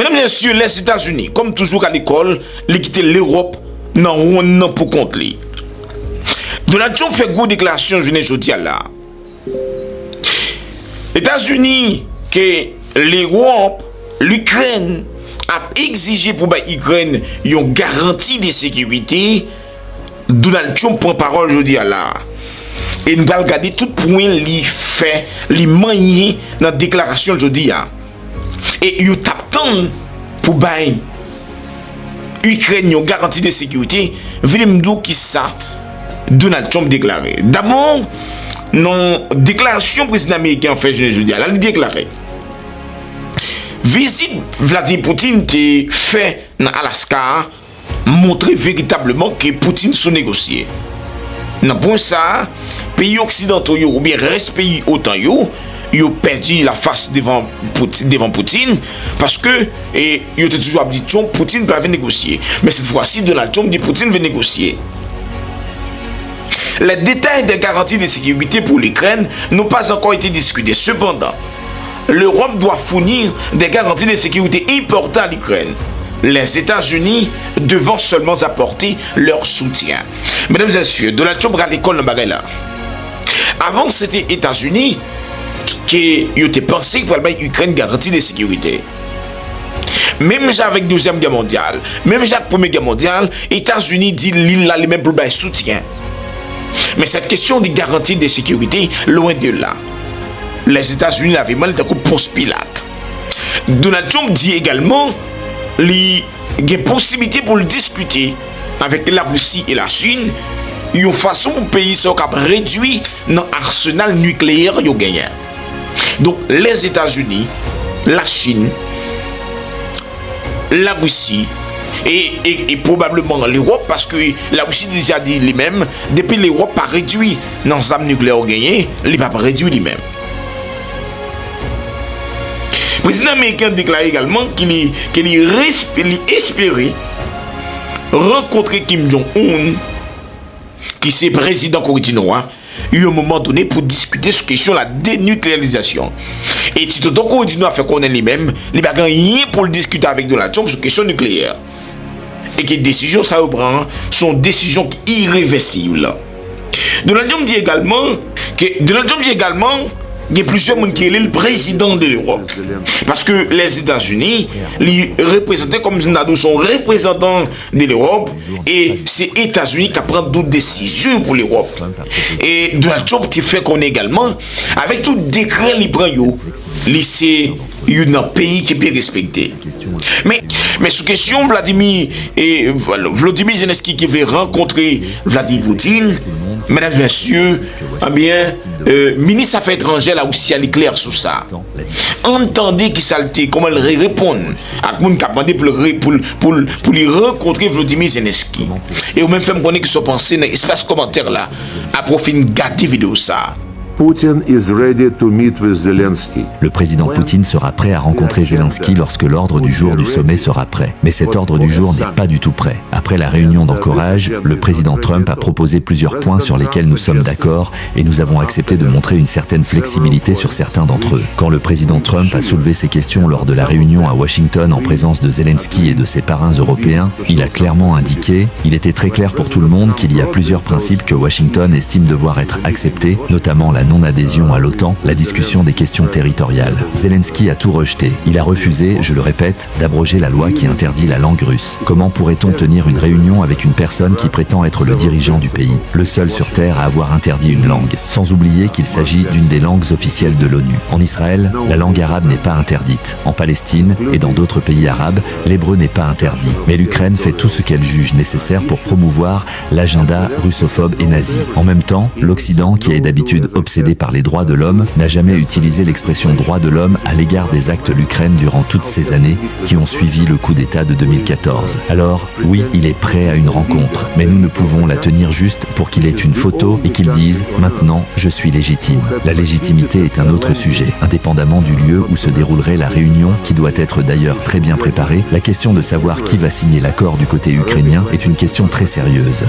Mesdames et messieurs, les États-Unis, comme toujours à l'école, ils quittent l'Europe non pour compte li. Donald Trump fait gros déclaration aujourd'hui là. États-Unis que l'Europe, l'Ukraine a exigé pour l'Ukraine une garantie de sécurité. Donald Trump prend parole aujourd'hui là. Et nous allons regarder tout point li fait, li manier dans la déclaration aujourd'hui là. Et il tape tant pour bailler Ukraine une garantie de sécurité. Venez me dire qui ça Donald Trump déclaré. D'abord, dans la déclaration président américain fait jeudi, il a déclaré visite Vladimir Poutine te fait dans Alaska montrer véritablement que Poutine se négocie. Dans point ça, pays occidentaux ou bien reste pays autant ils ont perdu la face devant Poutine parce que ils ont toujours dit que Poutine peut négocier. Mais cette fois-ci, Donald Trump dit que Poutine veut négocier. Les détails des garanties de sécurité pour l'Ukraine n'ont pas encore été discutés. Cependant, l'Europe doit fournir des garanties de sécurité importantes à l'Ukraine. Les États-Unis devant seulement apporter leur soutien. Mesdames et messieurs, Donald Trump à l'école de Bagala. Avant, c'était les États-Unis qui ont pensé pour l'Ukraine garantie de sécurité. Même avec la Deuxième Guerre mondiale, même avec la Première Guerre mondiale, les États-Unis disent l'île là même pour le soutien. Mais cette question de garantie de sécurité, loin de là. Les États-Unis avaient mal de Ponce Pilate. Donald Trump dit également qu'il y a une possibilité pour le discuter avec la Russie et la Chine. Une façon pour le pays soit réduit dans l'arsenal nucléaire qu'ils ont gagné. Donc les États-Unis, la Chine, la Russie et probablement l'Europe, parce que la Russie déjà dit lui-même, depuis l'Europe a réduit dans les armes nucléaires gagnées, il n'a pas réduit lui-même. Le président américain déclare également qu'il espérait rencontrer Kim Jong-un, qui est président coréen, à un moment donné pour discuter sur la question de la dénucléarisation. Et si tout le coréen a fait connaître lui-même, il n'a rien pour le discuter avec Donald Trump sur la question nucléaire. Et que les décisions ça prend sont décisions irréversibles. Donald Trump dit également il y a plusieurs personnes qui sont le président de l'Europe. Parce que les États-Unis, les représentants comme Zinado sont représentants de l'Europe et c'est les États-Unis qui prennent d'autres décisions pour l'Europe. Et Donald Trump fait qu'on également, avec tout décret qu'il prend, c'est un pays qui peut respecter. Mais sous question, Vladimir Zelensky qui veut rencontrer Vladimir Poutine, mesdames et messieurs, ministre des Affaires étrangères là aussi elle est claire sur ça. Entendez qui salté comment elle répond à moun qui a demandé pour lui rencontrer Vladimir Zelensky. Et au même fait me connaît qui sont pensés dans l'espace commentaire là à profit de garder vidéo ça. Le président Poutine sera prêt à rencontrer Zelensky lorsque l'ordre du jour du sommet sera prêt. Mais cet ordre du jour n'est pas du tout prêt. Après la réunion d'Anchorage, le président Trump a proposé plusieurs points sur lesquels nous sommes d'accord et nous avons accepté de montrer une certaine flexibilité sur certains d'entre eux. Quand le président Trump a soulevé ces questions lors de la réunion à Washington en présence de Zelensky et de ses parrains européens, il a clairement indiqué, il était très clair pour tout le monde qu'il y a plusieurs principes que Washington estime devoir être acceptés, notamment la non-adhésion à l'OTAN, la discussion des questions territoriales. Zelensky a tout rejeté. Il a refusé, je le répète, d'abroger la loi qui interdit la langue russe. Comment pourrait-on tenir une réunion avec une personne qui prétend être le dirigeant du pays, le seul sur Terre à avoir interdit une langue, sans oublier qu'il s'agit d'une des langues officielles de l'ONU. En Israël, la langue arabe n'est pas interdite. En Palestine et dans d'autres pays arabes, l'hébreu n'est pas interdit. Mais l'Ukraine fait tout ce qu'elle juge nécessaire pour promouvoir l'agenda russophobe et nazi. En même temps, l'Occident, qui est d'habitude obsédé par les droits de l'homme, n'a jamais utilisé l'expression droit de l'homme à l'égard des actes de l'Ukraine durant toutes ces années qui ont suivi le coup d'État de 2014. Alors, oui, il est prêt à une rencontre, mais nous ne pouvons la tenir juste pour qu'il ait une photo et qu'il dise « Maintenant, je suis légitime ». La légitimité est un autre sujet. Indépendamment du lieu où se déroulerait la réunion, qui doit être d'ailleurs très bien préparée, la question de savoir qui va signer l'accord du côté ukrainien est une question très sérieuse.